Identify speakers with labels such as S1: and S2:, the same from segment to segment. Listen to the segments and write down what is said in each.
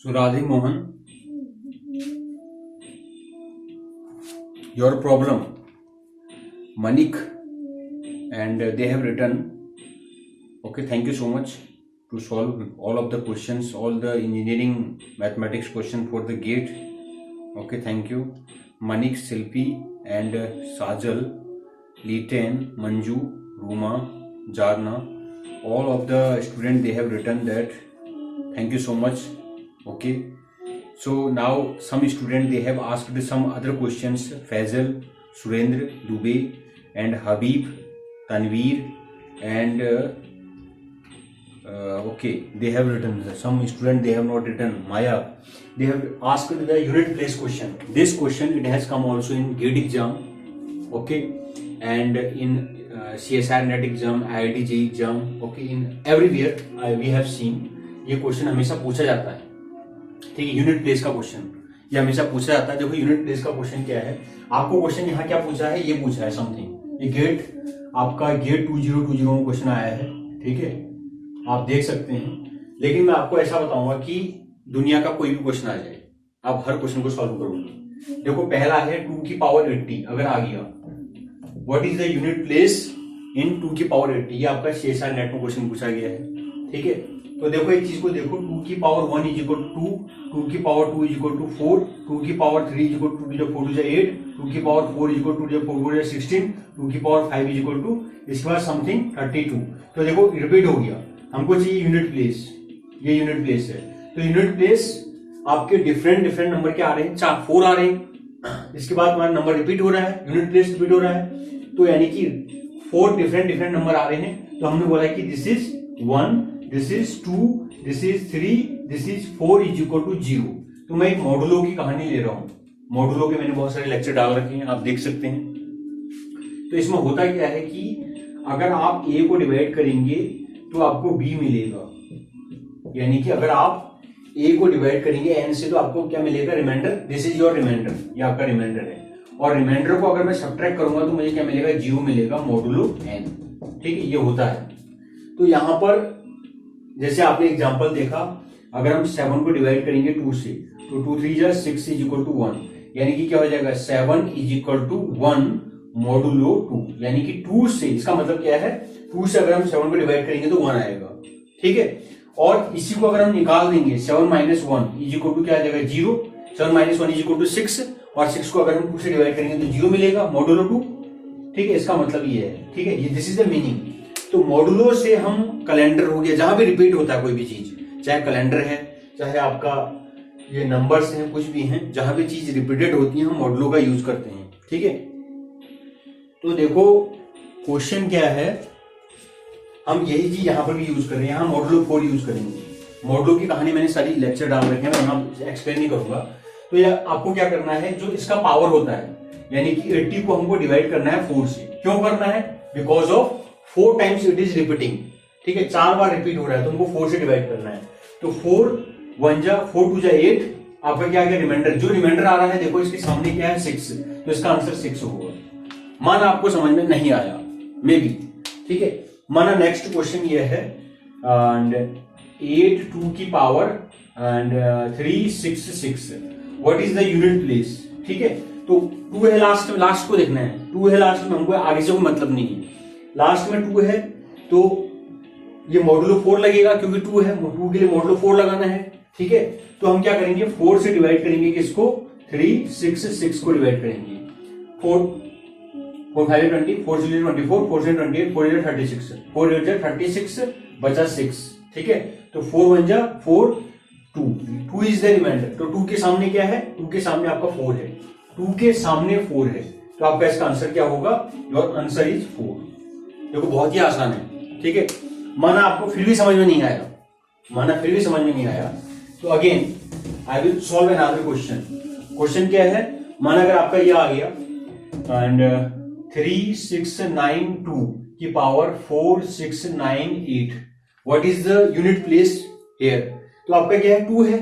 S1: So Radhe Mohan, your problem, Manik, and they have written. Okay, thank you so much to solve all of the questions, all the engineering mathematics question for the gate. Okay, thank you, Manik, Silpi, and Sajal, Liten, Manju, Ruma, Jarna. All of the students they have written that. Thank you so much. Okay. So now some students they have asked some other questions. Faisal, Surendra, Dubey, and Habib, Tanveer, and okay, they have written. Some students they have not written. Maya, they have asked the unit place question. This question it has come also in GATE exam. Okay, and in CSIR NET exam, IIT JEE exam. Okay, in everywhere we have seen ये question हमेशा पूछा जाता है. ठीक है, unit place का question ये हमेशा पूछा जाता है. देखो यूनिट प्लेस का क्वेश्चन क्या है, आपको क्वेश्चन यहाँ क्या पूछा है, ये पूछा है समथिंग. ये गेट आपका गेट 2020 में क्वेश्चन आया है. ठीक है, आप देख सकते हैं. लेकिन मैं आपको ऐसा बताऊंगा कि दुनिया का कोई भी क्वेश्चन आ जाए आप हर क्वेश्चन को सॉल्व करोगे. देखो पहला है 2 की पावर 80 अगर आ गया, what is the unit place in 2 की पावर 80. ये आपका CSIR नेट में क्वेश्चन पूछा गया है. ठीक है, तो देखो एक चीज को देखो, 2 की पावर 1 इज इक्वल टू 2 की पावर 2 इज इक्वल टू 4, 2 की पावर 3 इज इक्वल टू 2 4 2 8, 2 की पावर 4 इज इक्वल टू 2 4 16, 2 की पावर 5 इज इक्वल टू इसके बाद समथिंग 32. तो देखो रिपीट हो गया. हमको चाहिए यूनिट प्लेस, ये यूनिट प्लेस है. तो यूनिट प्लेस आपके डिफरेंट नंबर के आ रहे हैं, 4 आ रहे हैं. इसके बाद हमारा नंबर रिपीट हो रहा है, यूनिट प्लेस रिपीट हो रहा है. तो यानी कि 4 डिफरेंट नंबर आ रहे हैं. तो हमने बोला कि this is 1, this is 2, this is 3, this is 4 is equal to 0. तो मैं एक मॉडुलो की कहानी ले रहा हूं. मॉडुलो के मैंने बहुत सारे लेक्चर डाल रखे हैं, आप देख सकते हैं. तो इसमें होता क्या है कि अगर आप a को डिवाइड करेंगे तो आपको b मिलेगा. यानी कि अगर आप a को डिवाइड करेंगे n से तो आपको क्या मिलेगा, reminder. This is your reminder, ये आपका रिमाइंडर है. और रिमाइंडर को अगर मैं सब्ट्रैक्ट करूंगा तो मुझे क्या मिलेगा, 0 मिलेगा मॉडुलो n. ठीक है, ये होता है. तो यहां पर जैसे आपने एग्जांपल देखा, अगर हम 7 को डिवाइड करेंगे 2 से तो 2 3 जा 6 इज इक्वल टू 1. यानी कि क्या हो जाएगा, 7 इज इक्वल टू 1 मॉडुलो 2. यानी कि 2 से, इसका मतलब क्या है, 2 से अगर हम 7 को डिवाइड करेंगे तो 1 आएगा. ठीक है, और इसी को अगर हम निकाल देंगे 7 माइनस 1 इज इक्वल टू क्या आ जाएगा, 0. 7 माइनस 1 इज इक्वल टू 6, और 6 को अगर हम 2 से डिवाइड करेंगे तो 0 मिलेगा मॉडुलो 2. ठीक है, इसका मतलब ये है. ठीक है, ये दिस इज द मीनिंग. तो मॉडुलो से हम कैलेंडर हो गया, जहां भी रिपीट होता है कोई भी चीज, चाहे कैलेंडर है, चाहे आपका ये नंबर्स हैं, कुछ भी हैं, जहां भी चीज रिपीटेड होती है हम मॉडुलो का यूज करते हैं. ठीक है, तो देखो क्वेश्चन क्या है, हम यही चीज यहां पर भी यूज कर रहे हैं. यहां मॉडुलो 4 यूज करेंगे. मॉडुलो की कहानी मैंने सारी लेक्चर डाल रखे हैं, मैं यहां एक्सप्लेन नहीं करूंगा. तो ये आपको क्या करना है, जो इसका पावर होता है, यानी कि 80 को हमको डिवाइड करना है 4 से. क्यों करना है, because of 4 times it is repeating. ठीक है, 4 बार रिपीट हो रहा है तो हमको 4 से डिवाइड करना है. तो 4 1 जा 4 2 जा 8, आपका क्या गया, रिमाइंडर. जो रिमाइंडर आ रहा है देखो इसके सामने क्या है, 6. तो इसका आंसर 6 होगा. माना आपको समझ में नहीं आया, मे बी. ठीक है, माना नेक्स्ट क्वेश्चन ये है, एंड 8 2 की power and 3 6 6, what is the unit place. ठीक है, तो 2 है लास्ट को देखना है. 2 है लास्ट में, हमको आगे से कोई मतलब नहीं है. लास्ट में 2 है तो ये मॉडुलो 4 लगेगा, क्योंकि 2 है, 2 के लिए मॉडुलो 4 लगाना है. ठीक है, तो हम क्या करेंगे, 4 से डिवाइड करेंगे किसको, 3 6 6 को डिवाइड करेंगे. 4 4 5 20, 4 6 24, 4 7 28, 4 8 36, 4 8 36 बचा 6. ठीक है, तो 4 1 जा 4 2 इज द रिमाइंडर. तो 2 के सामने क्या है, 2 के सामने आपका 4 है. 2 के सामने 4 है, तो आपका इसका आंसर क्या होगा, योर आंसर इज 4. देखो बहुत ही आसान है. ठीक है, माना आपको फिर भी समझ में नहीं आया, तो again I will solve another question. Question क्या है, माना अगर आपका ये आ गया एंड 3 6 9 2 की power 4 6 9 8, what is the unit place here. तो आपका क्या है, 2 है.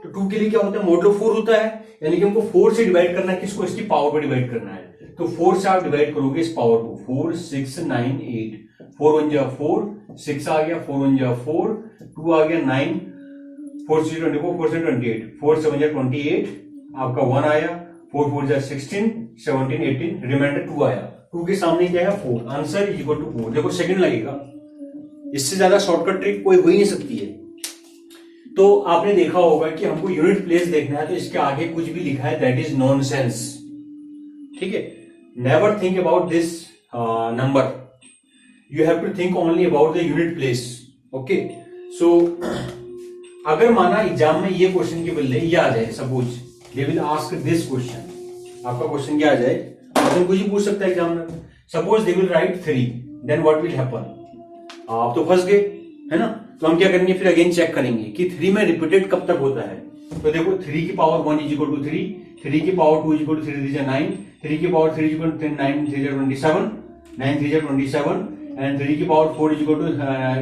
S1: तो 2 के लिए क्या होता है, मॉडुलो 4 होता है. यानी कि हमको 4 से डिवाइड करना है, किसको, इसकी पावर को डिवाइड करना है. तो 4 से आप डिवाइड करोगे इस पावर को, 4 6 9 8, 4 1 जा 4, 6 आ गया, 4 1 जा 4, 2 आ गया 9, 4 6 24, 4 से 28, 4 7 जा 28, आपका 1 आया, 4 4 जा 16, 17 18, रिमाइंडर 2 आया। 2 के सामने क्या है 4, आंसर इज इक्वल टू 4। देखो सेकंड लगेगा, इससे ज्यादा शॉर्टकट ट्रिक कोई हो ही नहीं सकती है। तो आपने देखा होगा कि हमको यूनिट प्लेस देखना है तो इसके आगे कुछ भी लिखा है दैट इज नॉनसेंस, ठीक है। Never think about this number, you have to think only about the unit place, okay. So अगर माना एग्जाम में ये क्वेश्चन के बदले ये आ जाए, suppose they will ask this question, आपका क्वेश्चन क्या आ जाए, क्वेश्चन कुछ ही पूछ सकता है एग्जाम में। Suppose they will write 3, then what will happen, आप तो फंस गए, है ना। तो हम क्या करेंगे, फिर अगेन चेक करेंगे कि 3 में रिपीटेड कब तक होता है। तो देखो 3 की पावर 1 इज इक्वल टू 3, 3 की पावर 2 इज इक्वल टू 3 3 9, 3 की power 3 is equal to 9 3 27, 9 3 27, and 3 की पावर 4 इज इक्वल टू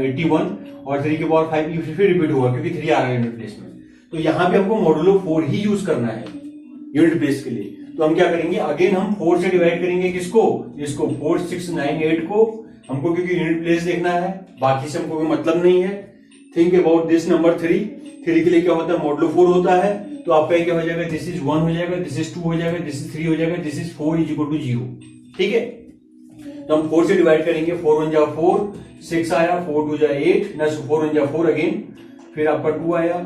S1: 81, और 3 की पावर 5 फिर रिपीट होगा क्योंकि 3 आ रहा है यूनिट प्लेस में। तो यहाँ पे हमको मॉडुलो 4 ही यूज करना है यूनिट प्लेस के लिए। तो हम क्या करेंगे, अगेन हम 4 से डिवाइड करेंगे किसको, इसको 4 6 9 8 को, हमको क्योंकि यूनिट प्लेस देखना है, बाकी से हमको कोई मतलब नहीं है। थिंक अबाउट दिस नंबर 3 के लिए क्या होता है, मॉडुलो 4 होता है। तो आपका क्या हो जाएगा, दिस इज 1 हो जाएगा, दिस इज 2 हो जाएगा, दिस इज 3 हो जाएगा, this is 4 is equal to 0, ठीक है। तो हम 4 से डिवाइड करेंगे, 4 1 जा 4, 6 आया, 4 2 जा 8, 4 1 जा 4 अगेन, फिर आपका 2 आया,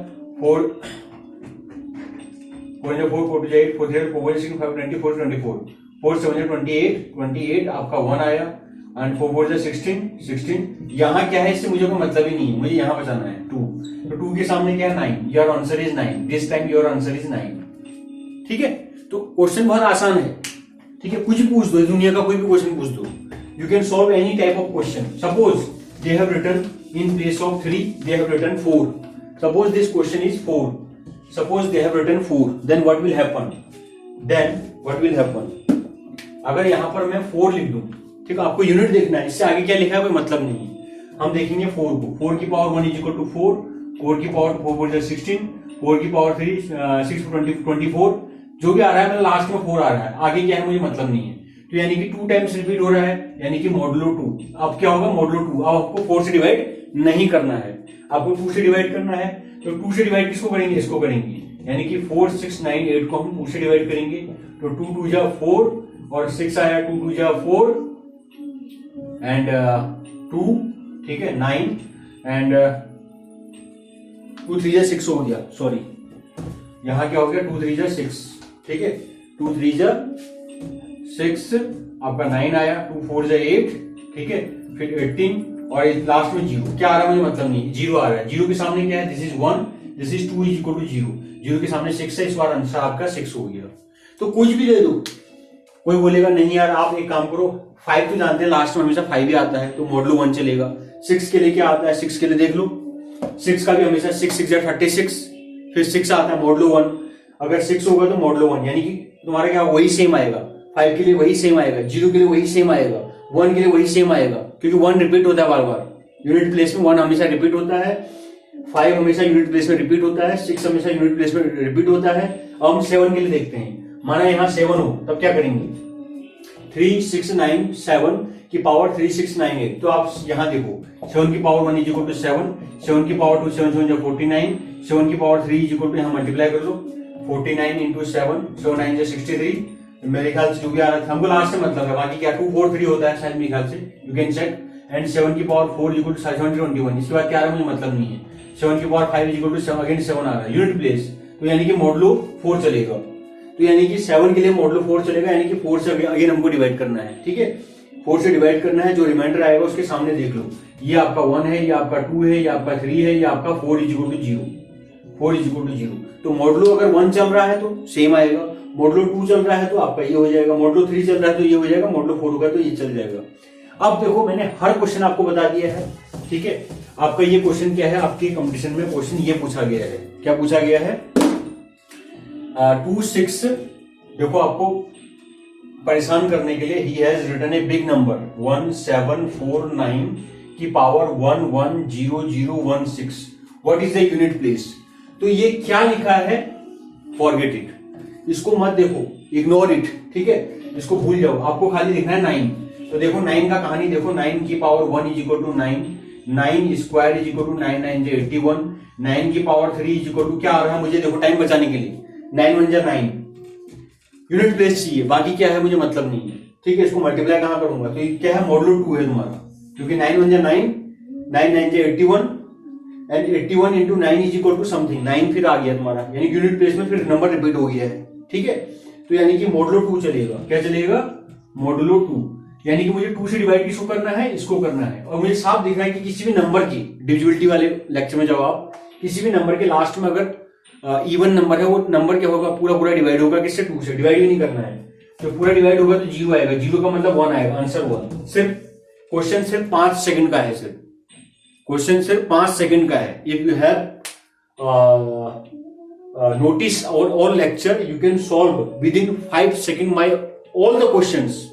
S1: 4 4 जा 4, 4 2 जा 8, 4 3 4 6 5 20 4 24, 4 7 जा 28, 28 आपका 1 आया, एंड 4 4 जा 16, 16। यहाँ क्या है, इससे मुझे कोई मतलब ही नहीं है, मुझे यहाँ बचाना है 2। तो 2 के सामने क्या है 9, your answer is 9, this time your answer is 9, ठीक है। तो क्वेश्चन बहुत आसान है, ठीक है। कुछ पूछ दो, दुनिया का कोई भी क्वेश्चन पूछ दो, you can solve any type of question. Suppose they have written in place of 3 they have written 4. Suppose this question is 4, suppose they have written 4, then what will happen, अगर यहां पर मैं 4 लिख दूं, ठीक है, आपको यूनिट देखना है, इससे आगे क्या लिखा है कोई मतलब नहीं है। हम देखेंगे 4 को, 4 की पावर 1 इज इक्वल टू 4, 4 की पावर 4 4 16, 4 की पावर 3 6 24, जो भी आ रहा है मतलब लास्ट में 4 आ रहा है, आगे क्या है मुझे मतलब नहीं है। तो यानी कि 2 टाइम्स रिपीट हो रहा है, यानी कि मॉडुलो 2। अब क्या होगा, मॉडुलो 2, अब आपको 4 से डिवाइड नहीं करना है, आपको 2 से डिवाइड करना है। तो 2 से डिवाइड किसको करेंगे, इसको करेंगे, यानी कि 4 6 9 8 को हम 2 से डिवाइड करेंगे। तो 2 2 जा 4, और 6 आया, 2 2 जा 4 एंड 2, ठीक है, 9 एंड 2 3 जा 6 हो गया, सॉरी यहां क्या हो गया, 2 3 जा 6, ठीक है, 2 3 जा 6, आपका 9 आया, 2 4 जा 8, ठीक है, फिर 18, और लास्ट में 0। क्या आ रहा है मुझे मतलब नहीं, 0 आ रहा है। 0 के सामने क्या है, this is 1, this is 2 is equal to 0, 0 के सामने 6 है, इस बार आंसर आपका 6 हो गया। तो कुछ भी दे दो, कोई बोलेगा नहीं यार आप एक काम करो, 5 तो जानते हैं लास्ट में हमेशा 5 ही आता है, तो मॉडुलो 1 चलेगा। 6 के लिए क्या आता है, 6 के लिए देख लो, 6 का भी हमेशा 6 6 जा 36, फिर 6 आता है मॉडुलो 1, अगर 6 होगा तो मॉडुलो 1, यानी कि तुम्हारा क्या वही सेम आएगा, 5 के लिए वही सेम आएगा, 0 के लिए वही सेम आएगा, 1 के लिए वही सेम आएगा, क्योंकि 1 रिपीट होता है बार बार यूनिट प्लेस में, 1 हमेशा रिपीट होता है, 5 हमेशा यूनिट प्लेस में रिपीट होता है, 6 हमेशा यूनिट प्लेस में रिपीट होता है। अब हम 7 के लिए देखते हैं, माना यहाँ 7 हो, तब क्या करेंगे, 3 6 9 7 की पावर 3 6 9 8। तो आप यहाँ देखो 7 की पावर 1 इज इक्वल टू 7, 7 की पावर 2 7 7 49, 7 की पावर 3 इज इक्वल टू यहाँ मल्टीप्लाई कर लो, 49 इंटू 7, 7 9 जा 63। मेरे ख्याल से जो भी आ रहा था, हमको लास्ट से मतलब है, बाकी क्या 2 4 3 होता है शायद मेरे ख्याल से, यू कैन चेक। एंड 7 की पावर 4 इक्वल टू 721, इसके बाद क्या आ रहा है मुझे मतलब नहीं है। 7 की पावर 5 इक्वल टू 7, अगेन 7 आ रहा है यूनिट प्लेस, तो यानी कि मॉडुलो 4 चलेगा। तो यानी कि 7 के लिए मॉडुलो 4 चलेगा, यानी कि 4 से अगेन हमको डिवाइड करना है, ठीक है, 4 से डिवाइड करना है, जो रिमाइंडर आएगा उसके सामने देख लो, ये आपका 1 है, ये आपका 2 है, ये आपका 3 है, ये आपका 4 is equal to 0, 4 is equal to 0। तो मॉडुलो अगर 1 चल रहा है तो सेम आएगा, मॉडुलो 2 चल रहा है तो आपका ये हो जाएगा, मॉडुलो 3 चल रहा है तो ये हो जाएगा, मॉडुलो 4 होगा तो ये चल जाएगा। अब देखो मैंने हर क्वेश्चन आपको बता दिया है, ठीक है। आपका ये क्वेश्चन क्या है, आपके कंपटीशन में क्वेश्चन ये पूछा गया है, क्या पूछा गया है, 2 6, देखो आपको परेशान करने के लिए, ही has written a big number 1749 की power 110016, what is the unit place. तो ये क्या लिखा है, फॉरगेट इट, इसको मत देखो, इग्नोर इट, ठीक है, इसको भूल जाओ, आपको खाली लिखना है 9। तो देखो 9 का कहानी देखो, 9 की power 1 is equal to 9, 9 square is equal to 9 9 81, 9 की पावर 3 इज इक्वल टू क्या आ रहा है मुझे, देखो टाइम बचाने के लिए 9 1 जा 9 यूनिट प्लेस चाहिए, बाकी क्या है मुझे मतलब नहीं है, ठीक है। इसको मल्टीप्लाई कहां करूंगा, तो ये क्या है मॉडुलो 2 है तुम्हारा, क्योंकि 9 1 जा 9 9 9 जा 81 and 81 into 9 is equal to something, 9 फिर आ गया तुम्हारा, यानी यूनिट प्लेस में फिर नंबर रिपीट हो गया है, ठीक है। तो यानी कि मॉडुलो 2 चलेगा, क्या चलेगा मॉडुलो 2, यानी कि मुझे 2 से डिवाइड किसको करना है, इसको करना है। और मुझे साफ दिख रहा है कि किसी भी नंबर की डिविजिबिलिटी वाले लेक्चर में जब आप किसी भी नंबर के लास्ट में अगर इवन नंबर है, वो नंबर क्या होगा, पूरा पूरा डिवाइड होगा किससे, 2 से, डिवाइड भी नहीं करना है। तो पूरा डिवाइड होगा तो 0 आएगा, 0 का मतलब 1 आएगा, आंसर 1। सिर्फ क्वेश्चन सिर्फ 5 सेकंड का है, सिर्फ क्वेश्चन सिर्फ 5 सेकंड का है। If you have notice all lecture you can solve with in 5 second my all the questions.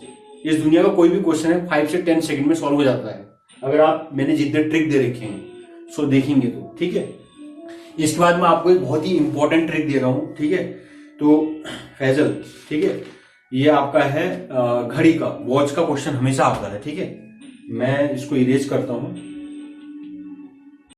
S1: इस दुनिया का कोई भी क्वेश्चन है 5 से 10 सेकंड में सॉल्व हो जाता है, अगर आप मैंने जितने ट्रिक दे रखे हैं सो देखेंगे तो, ठीक है। इसके बाद मैं आपको एक बहुत ही इंपॉर्टेंट ट्रिक दे रहा हूं, ठीक है। तो फैजल, ठीक है, ये आपका है घड़ी का, वॉच का क्वेश्चन हमेशा आता है, ठीक है। मैं इसको इरेज करता हूं।